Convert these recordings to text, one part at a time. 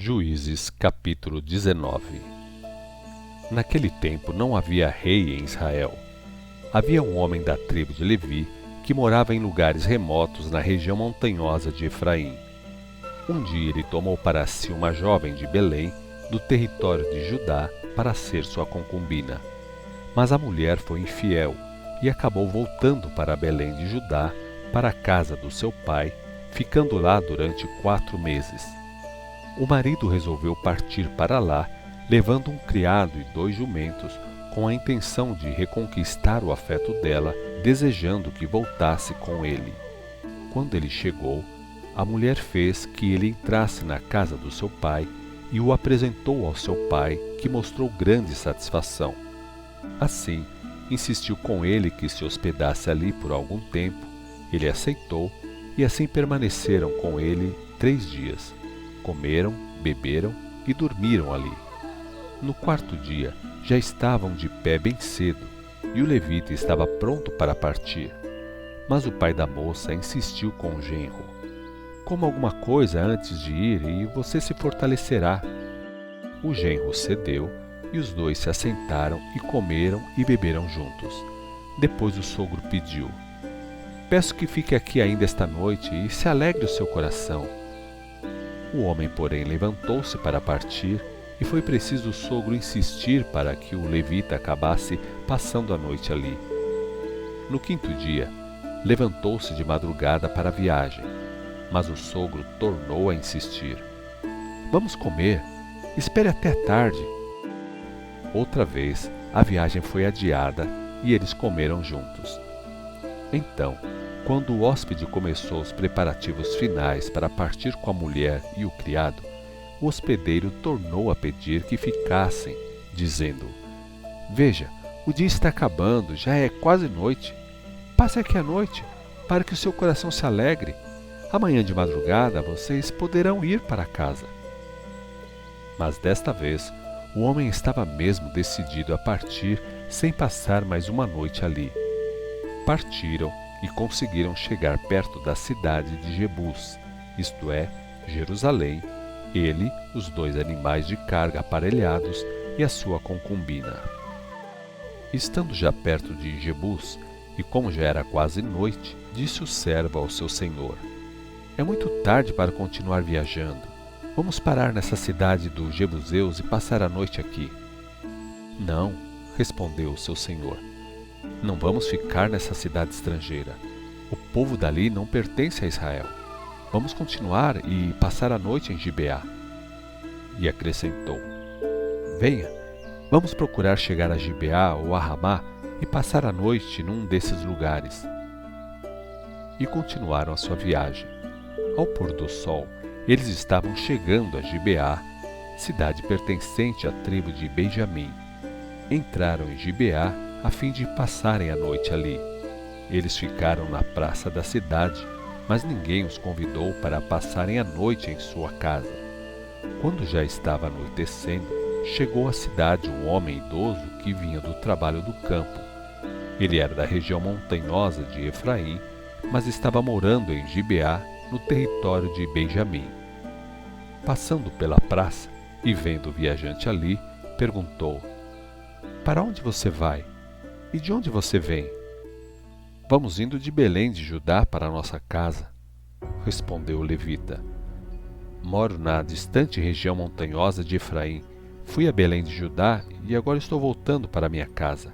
Juízes capítulo 19. Naquele tempo não havia rei em Israel. Havia um homem da tribo de Levi que morava em lugares remotos na região montanhosa de Efraim. Um dia ele tomou para si uma jovem de Belém, do território de Judá, para ser sua concubina. Mas a mulher foi infiel e acabou voltando para Belém de Judá, para a casa do seu pai, ficando lá durante 4 meses. O marido resolveu partir para lá, levando um criado e 2 jumentos, com a intenção de reconquistar o afeto dela, desejando que voltasse com ele. Quando ele chegou, a mulher fez que ele entrasse na casa do seu pai e o apresentou ao seu pai, que mostrou grande satisfação. Assim, insistiu com ele que se hospedasse ali por algum tempo. Ele aceitou e assim permaneceram com ele 3 dias. Comeram, beberam e dormiram ali. No 4º dia, já estavam de pé bem cedo, e o levita estava pronto para partir. Mas o pai da moça insistiu com o genro: "Coma alguma coisa antes de ir e você se fortalecerá." O genro cedeu, e os 2 se assentaram e comeram e beberam juntos. Depois o sogro pediu: "Peço que fique aqui ainda esta noite e se alegre o seu coração." O homem, porém, levantou-se para partir, e foi preciso o sogro insistir para que o levita acabasse passando a noite ali. No 5º dia, levantou-se de madrugada para a viagem, mas o sogro tornou a insistir: "Vamos comer, espere até tarde." Outra vez, a viagem foi adiada e eles comeram juntos. Então, quando o hóspede começou os preparativos finais para partir com a mulher e o criado, o hospedeiro tornou a pedir que ficassem, dizendo: "Veja, o dia está acabando, já é quase noite. Passe aqui a noite, para que o seu coração se alegre. Amanhã de madrugada vocês poderão ir para casa." Mas desta vez, o homem estava mesmo decidido a partir sem passar mais uma noite ali. Partiram e conseguiram chegar perto da cidade de Jebus, isto é, Jerusalém, ele, os 2 animais de carga aparelhados e a sua concubina. Estando já perto de Jebus, e como já era quase noite, disse o servo ao seu senhor: "É muito tarde para continuar viajando. Vamos parar nessa cidade dos Jebuseus e passar a noite aqui." "Não", respondeu o seu senhor, "não vamos ficar nessa cidade estrangeira. O povo dali não pertence a Israel. Vamos continuar e passar a noite em Gibeá." E acrescentou: "Venha, vamos procurar chegar a Gibeá ou a Ramá e passar a noite num desses lugares." E continuaram a sua viagem. Ao pôr do sol, eles estavam chegando a Gibeá, cidade pertencente à tribo de Benjamim. Entraram em Gibeá a fim de passarem a noite ali. Eles ficaram na praça da cidade, mas ninguém os convidou para passarem a noite em sua casa. Quando já estava anoitecendo, chegou à cidade um homem idoso que vinha do trabalho do campo. Ele era da região montanhosa de Efraim, mas estava morando em Gibeá, no território de Benjamim. Passando pela praça e vendo o viajante ali, perguntou: "Para onde você vai? E de onde você vem?" "Vamos indo de Belém de Judá para a nossa casa", respondeu o levita. "Moro na distante região montanhosa de Efraim. Fui a Belém de Judá e agora estou voltando para minha casa.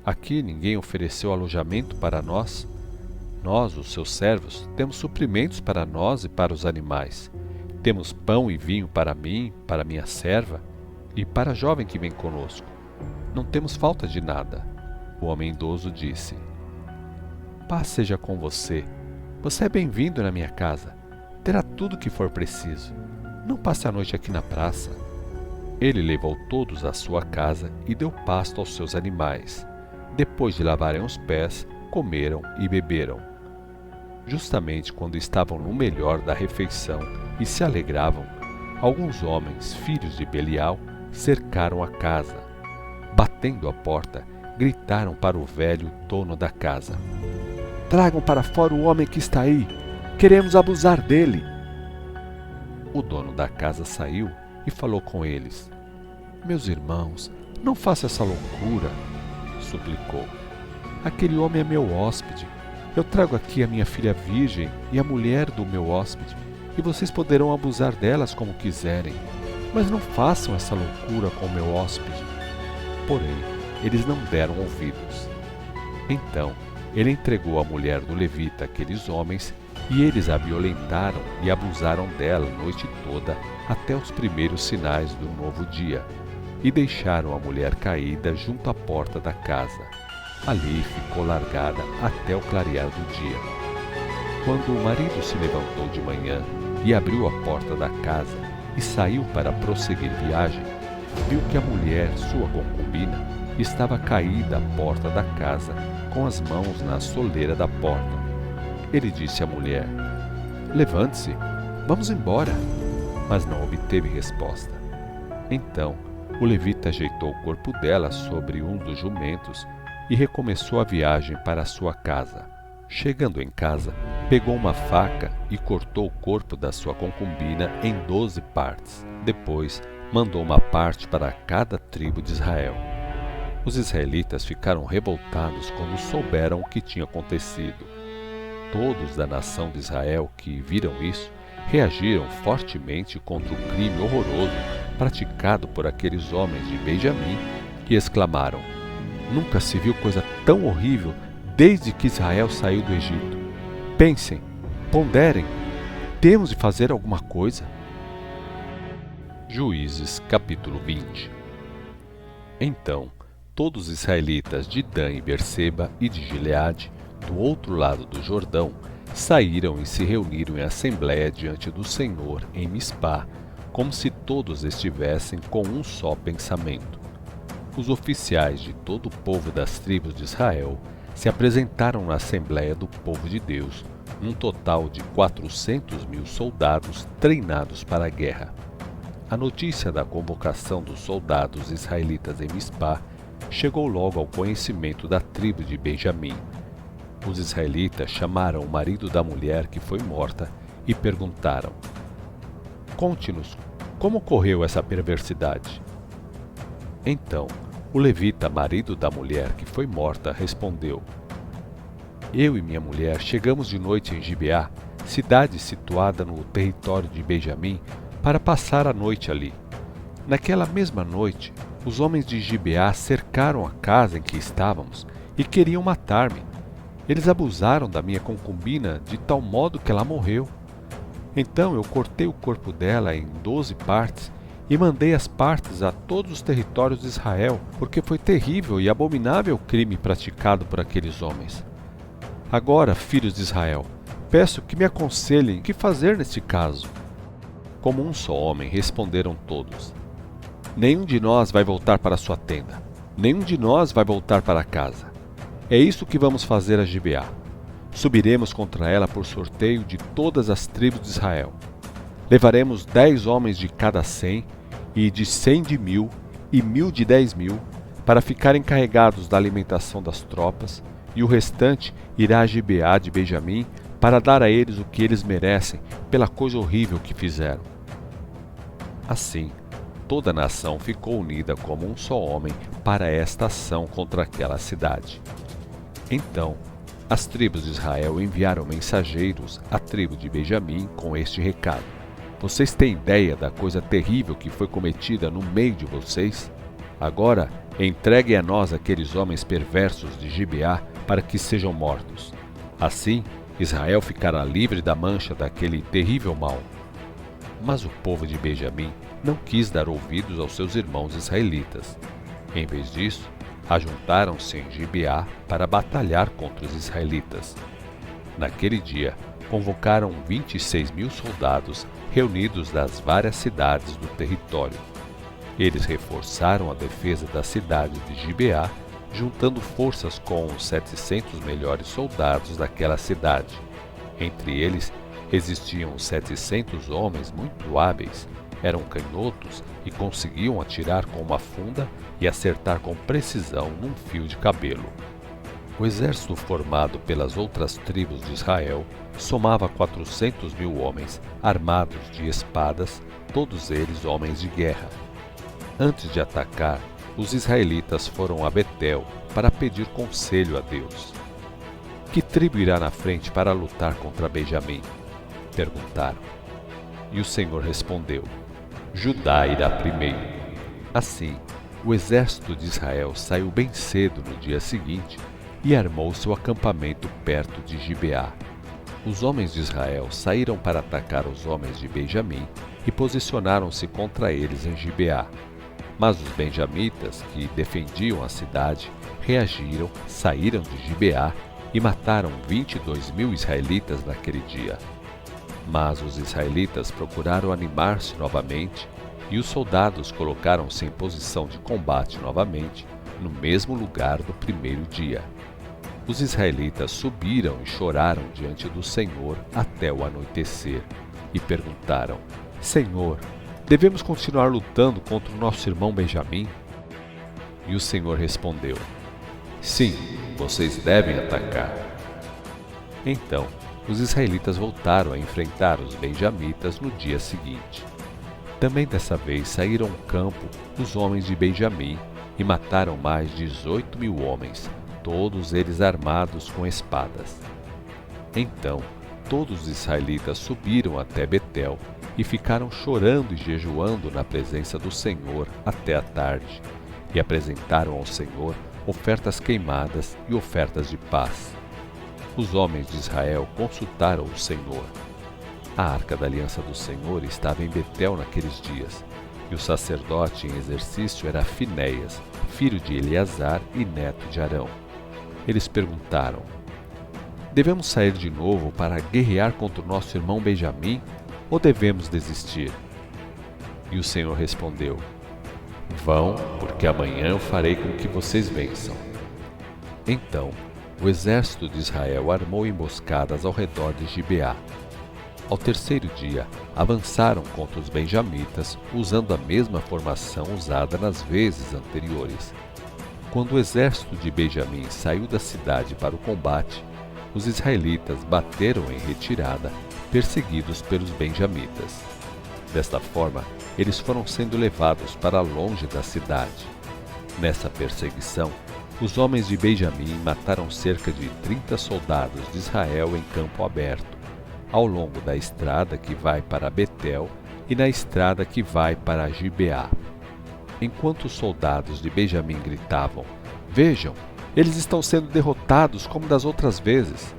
Aqui ninguém ofereceu alojamento para nós. Nós, os seus servos, temos suprimentos para nós e para os animais. Temos pão e vinho para mim, para minha serva e para a jovem que vem conosco. Não temos falta de nada." O homem idoso disse: "Paz seja com você. Você é bem-vindo na minha casa. Terá tudo o que for preciso. Não passe a noite aqui na praça." Ele levou todos à sua casa e deu pasto aos seus animais. Depois de lavarem os pés, comeram e beberam. Justamente quando estavam no melhor da refeição e se alegravam, alguns homens, filhos de Belial, cercaram a casa. Batendo a porta, gritaram para o velho dono da casa: "Tragam para fora o homem que está aí. Queremos abusar dele." O dono da casa saiu e falou com eles. Meus irmãos, não faça essa loucura, suplicou. Aquele homem é meu hóspede. Eu trago aqui a minha filha virgem e a mulher do meu hóspede, e vocês poderão abusar delas como quiserem. Mas não façam essa loucura com o meu hóspede. Porém, eles não deram ouvidos. Então, ele entregou a mulher do levita àqueles homens, e eles a violentaram e abusaram dela a noite toda até os primeiros sinais do novo dia, e deixaram a mulher caída junto à porta da casa. Ali ficou largada até o clarear do dia. Quando o marido se levantou de manhã e abriu a porta da casa e saiu para prosseguir viagem, viu que a mulher, sua concubina, estava caída à porta da casa, com as mãos na soleira da porta. Ele disse à mulher: Levante-se, vamos embora. Mas não obteve resposta. Então, o levita ajeitou o corpo dela sobre um dos jumentos e recomeçou a viagem para a sua casa. Chegando em casa, pegou uma faca e cortou o corpo da sua concubina em 12 partes. Depois, mandou uma parte para cada tribo de Israel. Os israelitas ficaram revoltados quando souberam o que tinha acontecido. Todos da nação de Israel que viram isso reagiram fortemente contra o crime horroroso praticado por aqueles homens de Benjamim, que exclamaram: Nunca se viu coisa tão horrível desde que Israel saiu do Egito. Pensem, ponderem, temos de fazer alguma coisa. Juízes capítulo 20. Então, todos os israelitas de Dan e Berseba e de Gileade, do outro lado do Jordão, saíram e se reuniram em assembléia diante do Senhor em Mispá, como se todos estivessem com um só pensamento. Os oficiais de todo o povo das tribos de Israel se apresentaram na Assembleia do Povo de Deus, um total de 400.000 soldados treinados para a guerra. A notícia da convocação dos soldados israelitas em Mispá chegou logo ao conhecimento da tribo de Benjamim. Os israelitas chamaram o marido da mulher que foi morta e perguntaram: Conte-nos, como ocorreu essa perversidade? Então, o levita, marido da mulher que foi morta, respondeu: Eu e minha mulher chegamos de noite em Gibeá, cidade situada no território de Benjamim, para passar a noite ali. Naquela mesma noite, os homens de Gibeá cercaram a casa em que estávamos e queriam matar-me. Eles abusaram da minha concubina de tal modo que ela morreu. Então eu cortei o corpo dela em 12 partes e mandei as partes a todos os territórios de Israel, porque foi terrível e abominável o crime praticado por aqueles homens. Agora, filhos de Israel, peço que me aconselhem o que fazer neste caso. Como um só homem, responderam todos: Nenhum de nós vai voltar para sua tenda, nenhum de nós vai voltar para casa. É isso que vamos fazer a Gibeá. Subiremos contra ela por sorteio de todas as tribos de Israel. Levaremos 10 homens de cada 100, e de 100 de 1.000, e 1.000 de 10.000, para ficarem encarregados da alimentação das tropas, e o restante irá a Gibeá de Benjamim para dar a eles o que eles merecem pela coisa horrível que fizeram. Assim, toda a nação ficou unida como um só homem para esta ação contra aquela cidade. Então, as tribos de Israel enviaram mensageiros à tribo de Benjamim com este recado: Vocês têm ideia da coisa terrível que foi cometida no meio de vocês? Agora, entreguem a nós aqueles homens perversos de Gibeá para que sejam mortos. Assim, Israel ficará livre da mancha daquele terrível mal. Mas o povo de Benjamim não quis dar ouvidos aos seus irmãos israelitas. Em vez disso, ajuntaram-se em Gibeá para batalhar contra os israelitas. Naquele dia, convocaram 26.000 soldados reunidos das várias cidades do território. Eles reforçaram a defesa da cidade de Gibeá, juntando forças com os 700 melhores soldados daquela cidade. Entre eles, existiam 700 homens muito hábeis, eram canhotos e conseguiam atirar com uma funda e acertar com precisão num fio de cabelo. O exército formado pelas outras tribos de Israel somava 400.000 homens, armados de espadas, todos eles homens de guerra. Antes de atacar, os israelitas foram a Betel para pedir conselho a Deus. Que tribo irá na frente para lutar contra Benjamim? Perguntaram. E o Senhor respondeu: Judá irá primeiro. Assim, o exército de Israel saiu bem cedo no dia seguinte e armou seu acampamento perto de Gibeá. Os homens de Israel saíram para atacar os homens de Benjamim e posicionaram-se contra eles em Gibeá. Mas os benjamitas, que defendiam a cidade, reagiram, saíram de Gibeá e mataram 22.000 israelitas naquele dia. Mas os israelitas procuraram animar-se novamente e os soldados colocaram-se em posição de combate novamente, no mesmo lugar do primeiro dia. Os israelitas subiram e choraram diante do Senhor até o anoitecer e perguntaram: Senhor, devemos continuar lutando contra o nosso irmão Benjamim? E o Senhor respondeu: Sim, vocês devem atacar. Então, os israelitas voltaram a enfrentar os benjamitas no dia seguinte. Também dessa vez saíram ao campo os homens de Benjamim e mataram mais de 18.000 homens, todos eles armados com espadas. Então, todos os israelitas subiram até Betel e ficaram chorando e jejuando na presença do Senhor até a tarde, e apresentaram ao Senhor ofertas queimadas e ofertas de paz. Os homens de Israel consultaram o Senhor. A arca da aliança do Senhor estava em Betel naqueles dias, e o sacerdote em exercício era Finéias, filho de Eleazar e neto de Arão. Eles perguntaram: Devemos sair de novo para guerrear contra o nosso irmão Benjamim, ou devemos desistir? E o Senhor respondeu: Vão, porque amanhã eu farei com que vocês vençam. Então, o exército de Israel armou emboscadas ao redor de Gibeá. Ao terceiro dia, avançaram contra os benjamitas, usando a mesma formação usada nas vezes anteriores. Quando o exército de Benjamim saiu da cidade para o combate, os israelitas bateram em retirada, perseguidos pelos benjamitas. Desta forma, eles foram sendo levados para longe da cidade. Nessa perseguição, os homens de Benjamim mataram cerca de 30 soldados de Israel em campo aberto, ao longo da estrada que vai para Betel e na estrada que vai para Gibeá. Enquanto os soldados de Benjamim gritavam: Vejam, eles estão sendo derrotados como das outras vezes,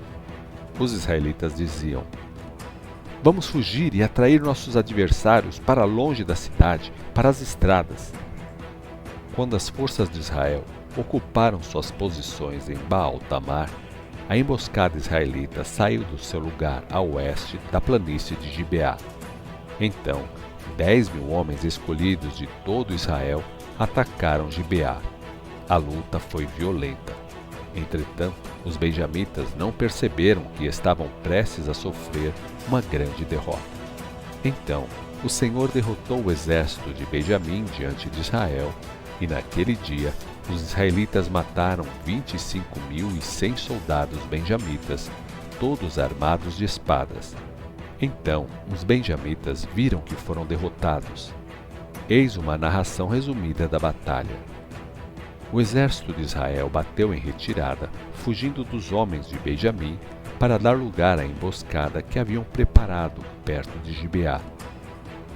os israelitas diziam: Vamos fugir e atrair nossos adversários para longe da cidade, para as estradas. Quando as forças de Israel ocuparam suas posições em Baal-Tamar, a emboscada israelita saiu do seu lugar a oeste da planície de Gibeá. Então, 10.000 homens escolhidos de todo Israel atacaram Gibeá. A luta foi violenta. Entretanto, os benjamitas não perceberam que estavam prestes a sofrer uma grande derrota. Então, o Senhor derrotou o exército de Benjamim diante de Israel, e naquele dia os israelitas mataram 25.100 soldados benjamitas, todos armados de espadas. Então os benjamitas viram que foram derrotados. Eis uma narração resumida da batalha. O exército de Israel bateu em retirada, fugindo dos homens de Benjamim, para dar lugar à emboscada que haviam preparado perto de Gibeá.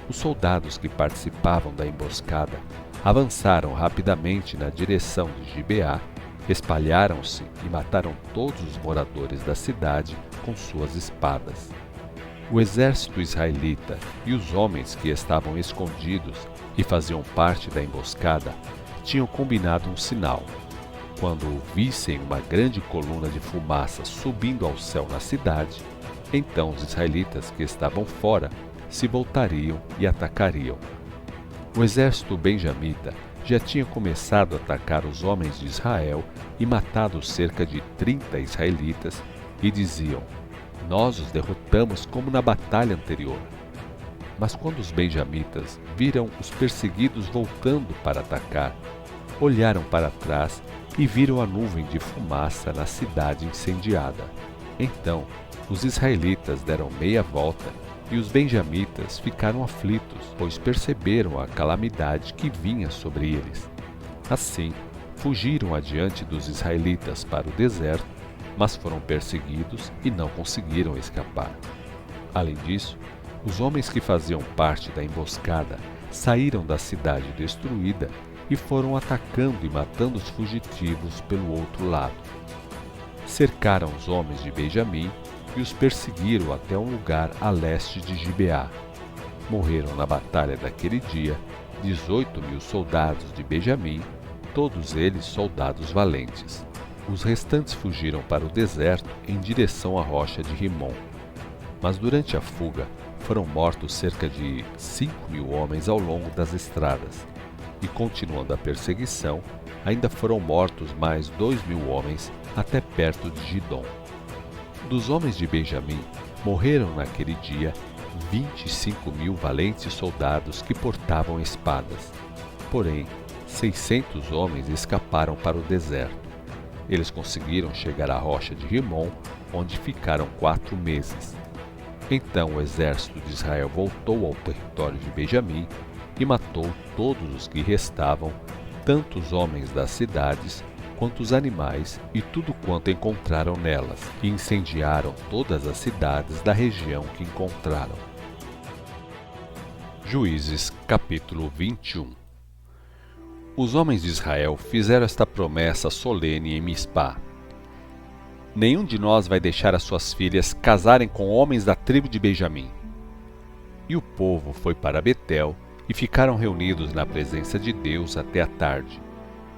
Os soldados que participavam da emboscada avançaram rapidamente na direção de Gibeá, espalharam-se e mataram todos os moradores da cidade com suas espadas. O exército israelita e os homens que estavam escondidos e faziam parte da emboscada tinham combinado um sinal. Quando vissem uma grande coluna de fumaça subindo ao céu na cidade, então os israelitas que estavam fora se voltariam e atacariam. O exército benjamita já tinha começado a atacar os homens de Israel e matado cerca de 30 israelitas, e diziam: Nós os derrotamos como na batalha anterior. Mas quando os benjamitas viram os perseguidos voltando para atacar, olharam para trás e viram a nuvem de fumaça na cidade incendiada. Então os israelitas deram meia volta e os benjamitas ficaram aflitos, pois perceberam a calamidade que vinha sobre eles. Assim, fugiram adiante dos israelitas para o deserto, mas foram perseguidos e não conseguiram escapar. Além disso, os homens que faziam parte da emboscada saíram da cidade destruída e foram atacando e matando os fugitivos pelo outro lado. Cercaram os homens de Benjamim e os perseguiram até um lugar a leste de Gibeá. Morreram na batalha daquele dia 18.000 soldados de Benjamim, todos eles soldados valentes. Os restantes fugiram para o deserto em direção à rocha de Rimom. Mas durante a fuga foram mortos cerca de 5.000 homens ao longo das estradas, e continuando a perseguição, ainda foram mortos mais 2.000 homens até perto de Gidom. Dos homens de Benjamim, morreram naquele dia 25.000 valentes soldados que portavam espadas. Porém, 600 homens escaparam para o deserto. Eles conseguiram chegar à rocha de Rimom, onde ficaram 4 meses. Então o exército de Israel voltou ao território de Benjamim e matou todos os que restavam, tanto os homens das cidades quanto os animais e tudo quanto encontraram nelas, e incendiaram todas as cidades da região que encontraram. Juízes capítulo 21. Os homens de Israel fizeram esta promessa solene em Mispá: nenhum de nós vai deixar as suas filhas casarem com homens da tribo de Benjamim. E o povo foi para Betel e ficaram reunidos na presença de Deus até a tarde,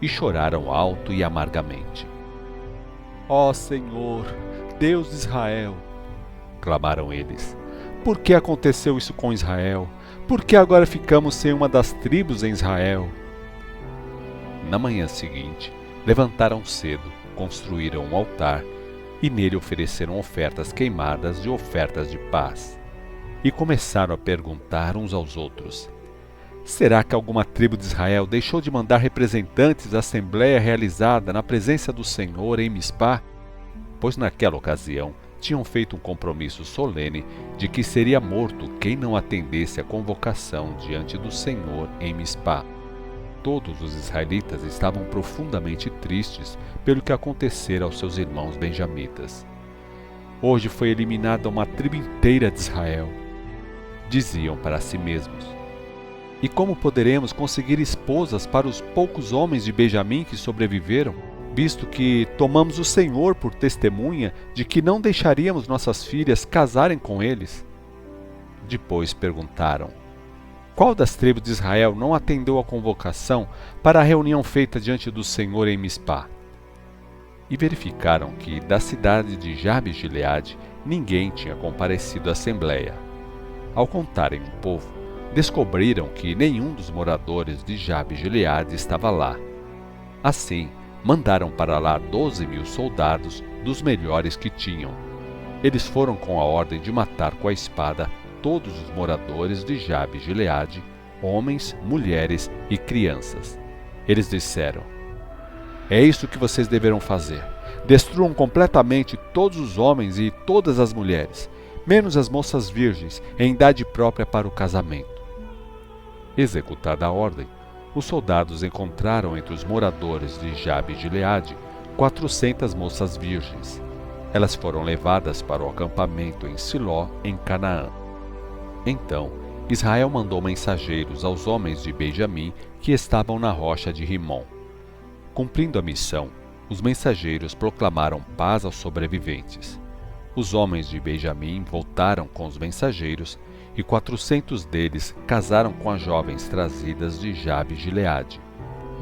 e choraram alto e amargamente. Ó Senhor, Deus de Israel, clamaram eles, por que aconteceu isso com Israel? Por que agora ficamos sem uma das tribos em Israel? Na manhã seguinte, levantaram cedo, construíram um altar e nele ofereceram ofertas queimadas e ofertas de paz. E começaram a perguntar uns aos outros: será que alguma tribo de Israel deixou de mandar representantes à assembleia realizada na presença do Senhor em Mispá? Pois naquela ocasião tinham feito um compromisso solene de que seria morto quem não atendesse à convocação diante do Senhor em Mispá. Todos os israelitas estavam profundamente tristes pelo que acontecera aos seus irmãos benjamitas. Hoje foi eliminada uma tribo inteira de Israel, diziam para si mesmos. E como poderemos conseguir esposas para os poucos homens de Benjamim que sobreviveram, visto que tomamos o Senhor por testemunha de que não deixaríamos nossas filhas casarem com eles? Depois perguntaram: qual das tribos de Israel não atendeu à convocação para a reunião feita diante do Senhor em Mispá? E verificaram que da cidade de Jabes-Gileade ninguém tinha comparecido à assembleia. Ao contarem o povo, descobriram que nenhum dos moradores de Jabes-Gileade estava lá. Assim, mandaram para lá 12.000 soldados dos melhores que tinham. Eles foram com a ordem de matar com a espada todos os moradores de Jabes-Gileade, homens, mulheres e crianças. Eles disseram: é isso que vocês deverão fazer. Destruam completamente todos os homens e todas as mulheres, menos as moças virgens em idade própria para o casamento. Executada a ordem, os soldados encontraram entre os moradores de Jabes-Gileade 400 moças virgens. Elas foram levadas para o acampamento em Siló, em Canaã. Então Israel mandou mensageiros aos homens de Benjamim que estavam na rocha de Rimom. Cumprindo a missão, os mensageiros proclamaram paz aos sobreviventes. Os homens de Benjamim voltaram com os mensageiros e 400 deles casaram com as jovens trazidas de Jabes-Gileade.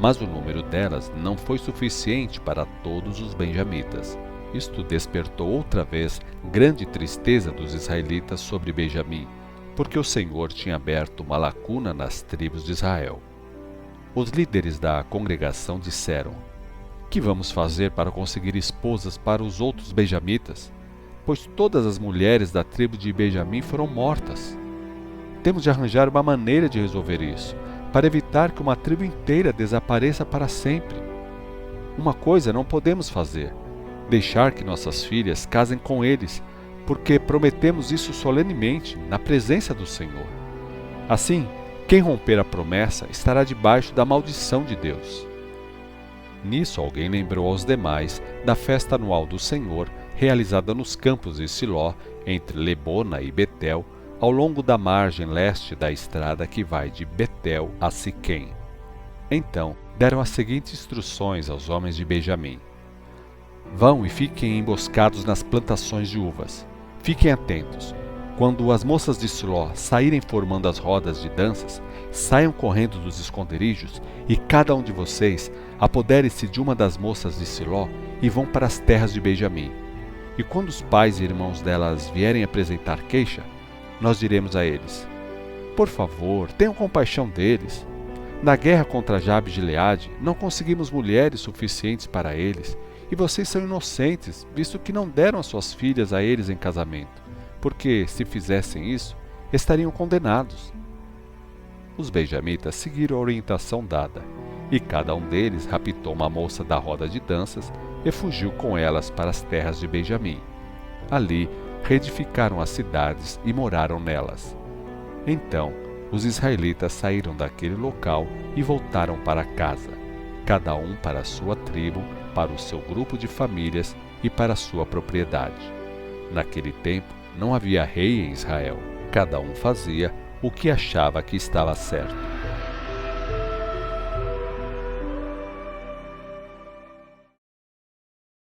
Mas o número delas não foi suficiente para todos os benjamitas. Isto despertou outra vez grande tristeza dos israelitas sobre Benjamim, porque o Senhor tinha aberto uma lacuna nas tribos de Israel. Os líderes da congregação disseram: que vamos fazer para conseguir esposas para os outros benjamitas? Pois todas as mulheres da tribo de Benjamim foram mortas. Temos de arranjar uma maneira de resolver isso, para evitar que uma tribo inteira desapareça para sempre. uma coisa não podemos fazer: deixar que nossas filhas casem com eles, porque prometemos isso solenemente, na presença do Senhor. Assim, quem romper a promessa estará debaixo da maldição de Deus. Nisso alguém lembrou aos demais da festa anual do Senhor, realizada nos campos de Siló, entre Lebona e Betel, ao longo da margem leste da estrada que vai de Betel a Siquém. Então deram as seguintes instruções aos homens de Benjamim: vão e fiquem emboscados nas plantações de uvas. Fiquem atentos. Quando as moças de Siló saírem formando as rodas de danças, saiam correndo dos esconderijos, e cada um de vocês apodere-se de uma das moças de Siló e vão para as terras de Benjamim. E quando os pais e irmãos delas vierem apresentar queixa, nós diremos a eles: por favor, tenham compaixão deles. Na guerra contra Jabes de Gileade, não conseguimos mulheres suficientes para eles, e vocês são inocentes, visto que não deram as suas filhas a eles em casamento, porque, se fizessem isso, estariam condenados. Os benjamitas seguiram a orientação dada, e cada um deles raptou uma moça da roda de danças e fugiu com elas para as terras de Benjamim. Ali, reedificaram as cidades e moraram nelas. Então, os israelitas saíram daquele local e voltaram para casa, cada um para a sua tribo, para o seu grupo de famílias e para a sua propriedade. Naquele tempo não havia rei em Israel, cada um fazia o que achava que estava certo.